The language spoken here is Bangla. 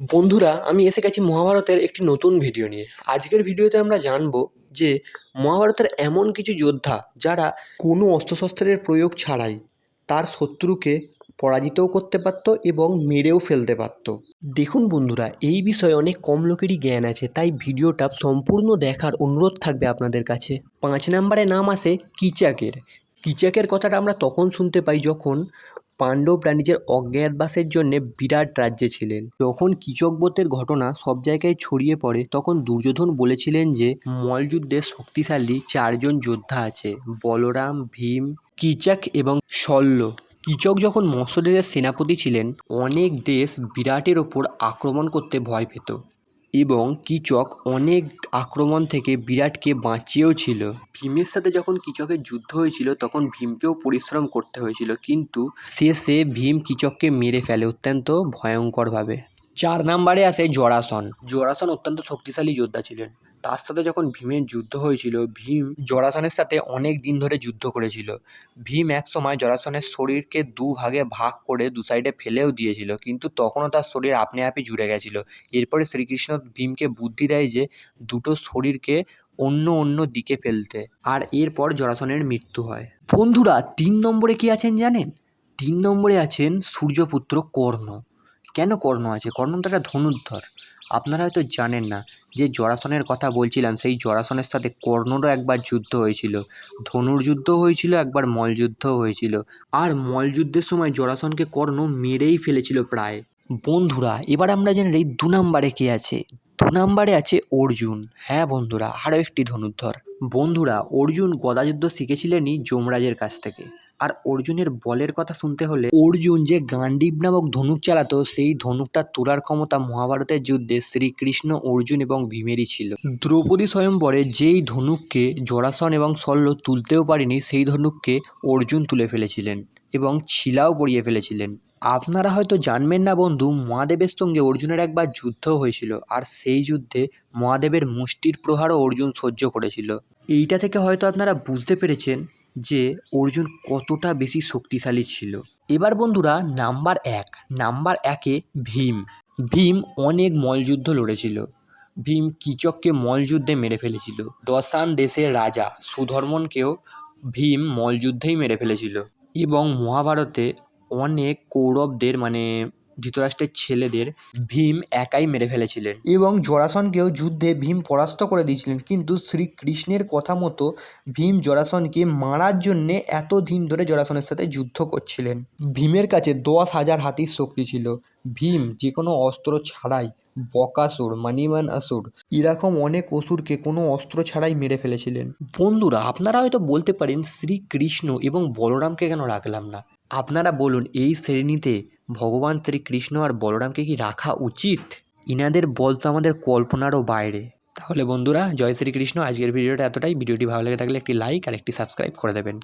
বন্ধুরা, আমি এসে গেছি মহাভারতের একটি নতুন ভিডিও নিয়ে। আজকের ভিডিওতে আমরা জানবো যে মহাভারতের এমন কিছু যোদ্ধা যারা কোনো অস্ত্রশস্ত্রের প্রয়োগ ছাড়াই তার শত্রুকে পরাজিতও করতে পারত এবং মেরেও ফেলতে পারত। দেখুন বন্ধুরা, এই বিষয়ে অনেক কম লোকেরই জ্ঞান আছে, তাই ভিডিওটা সম্পূর্ণ দেখার অনুরোধ থাকবে আপনাদের কাছে। 5 নম্বরে নাম আসে কিচাকের। কিচাকের কথাটা আমরা তখন শুনতে পাই যখন পাণ্ডবরা নিজের অজ্ঞাতবাসের জন্যে বিরাট রাজ্যে ছিলেন। যখন কীচকবধের ঘটনা সব জায়গায় ছড়িয়ে পড়ে তখন দুর্যোধন বলেছিলেন যে মল্লযুদ্ধে শক্তিশালী 4 জন যোদ্ধা আছে: বলরাম, ভীম, কীচক এবং শল্য। কীচক যখন মৎস্যদেবের সেনাপতি ছিলেন, অনেক দেশ বিরাটের ওপর আক্রমণ করতে ভয় পেত এবং কীচক অনেক আক্রমণ থেকে বিরাটকে বাঁচিয়েও ছিল। ভীমের সাথে যখন কীচকের যুদ্ধ হয়েছিল তখন ভীমকেও পরিশ্রম করতে হয়েছিল, কিন্তু শেষে ভীম কীচককে মেরে ফেলে অত্যন্ত ভয়ঙ্করভাবে। 4 নম্বরে আসে জরাসন। জরাসন অত্যন্ত শক্তিশালী যোদ্ধা ছিলেন। তার সাথে যখন ভীমের যুদ্ধ হয়েছিল, ভীম জরাসনের সাথে অনেক দিন ধরে যুদ্ধ করেছিল। ভীম একসময় জরাসনের শরীরকে দুভাগে ভাগ করে দু সাইডে ফেলেও দিয়েছিল, কিন্তু তখনও তার শরীর আপনি আপনি জুড়ে গেছিল। এরপরে শ্রীকৃষ্ণ ভীমকে বুদ্ধি দেয় যে দুটো শরীরকে অন্য অন্য দিকে ফেলতে, আর এরপর জরাসনের মৃত্যু হয়। বন্ধুরা, 3 নম্বরে কি আছেন জানেন? 3 নম্বরে আছেন সূর্যপুত্র কর্ণ। কেন কর্ণ আছে? কর্ণ তো একটা ধনুর্ধর। আপনারা হয়তো জানেন না যে জরাসনের কথা বলছিলাম, সেই জরাসনের সাথে কর্ণরও একবার যুদ্ধ হয়েছিল। ধনুর্যুদ্ধ হয়েছিল, একবার মল্লযুদ্ধও হয়েছিল। আর মল্লযুদ্ধের সময় জরাসনকে কর্ণ মেরেই ফেলেছিল প্রায়। বন্ধুরা, এবার আমরা জেনে নিই 2 নম্বরে কে আছে। 2 নম্বরে আছে অর্জুন। হ্যাঁ বন্ধুরা, আরও একটি ধনুর্ধর। বন্ধুরা, অর্জুন গদাযুদ্ধ শিখেছিলেনই যমরাজের কাছ থেকে। আর অর্জুনের বলের কথা শুনতে হলে, অর্জুন যে গান্ডীব নামক ধনুক চালাতো, সেই ধনুকটা তোলার ক্ষমতা মহাভারতের যুদ্ধে শ্রীকৃষ্ণ, অর্জুন এবং ভীমেরই ছিল। দ্রৌপদী স্বয়ম্বরে যেই ধনুককে জরাসন এবং শল্য তুলতেও পারেনি, সেই ধনুককে অর্জুন তুলে ফেলেছিলেন এবং ছিলাও পরিয়ে ফেলেছিলেন। আপনারা হয়তো জানবেন না বন্ধু, মহাদেবের সঙ্গে অর্জুনের একবার যুদ্ধও হয়েছিল, আর সেই যুদ্ধে মহাদেবের মুষ্টির প্রহারও অর্জুন সহ্য করেছিল। এইটা থেকে হয়তো আপনারা বুঝতে পেরেছেন যে অর্জুন কতটা বেশি শক্তিশালী ছিল। এবার বন্ধুরা, নাম্বার 1। নাম্বার 1-এ ভীম। ভীম অনেক মল্লযুদ্ধ লড়েছিল। ভীম কীচককে মল্লযুদ্ধে মেরে ফেলেছিল। দশান দেশের রাজা সুধর্মনকেও ভীম মল্লযুদ্ধেই মেরে ফেলেছিল। এবং মহাভারতে অনেক কৌরবদের মানে ধৃতরাষ্ট্রের ছেলেদের ভীম একাই মেরে ফেলেছিলেন। এবং জরাসনকেও যুদ্ধে ভীম পরাস্ত করে দিয়েছিলেন, কিন্তু শ্রীকৃষ্ণের কথা মতো ভীম জরাসনকে মারার জন্যে এত দিন ধরে জরাসনের সাথে যুদ্ধ করছিলেন। ভীমের কাছে 10,000 হাতির শক্তি ছিল। ভীম যে কোনো অস্ত্র ছাড়াই বকাসুর, মানিমান আসুর, এরকম অনেক অসুরকে কোনো অস্ত্র ছাড়াই মেরে ফেলেছিলেন। বন্ধুরা, আপনারা হয়তো বলতে পারেন শ্রীকৃষ্ণ এবং বলরামকে কেন রাখলাম না? আপনারা বলুন, এই শ্রেণীতে ভগবান শ্রীকৃষ্ণ আর বলরামকে কি রাখা উচিত? ইনাদের বল তো আমাদের কল্পনারও বাইরে। তাহলে বন্ধুরা, জয় শ্রীকৃষ্ণ। আজকের ভিডিওটা এতটাই। ভিডিওটি ভালো লেগে থাকলে একটি লাইক আর একটি সাবস্ক্রাইব করে দেবেন।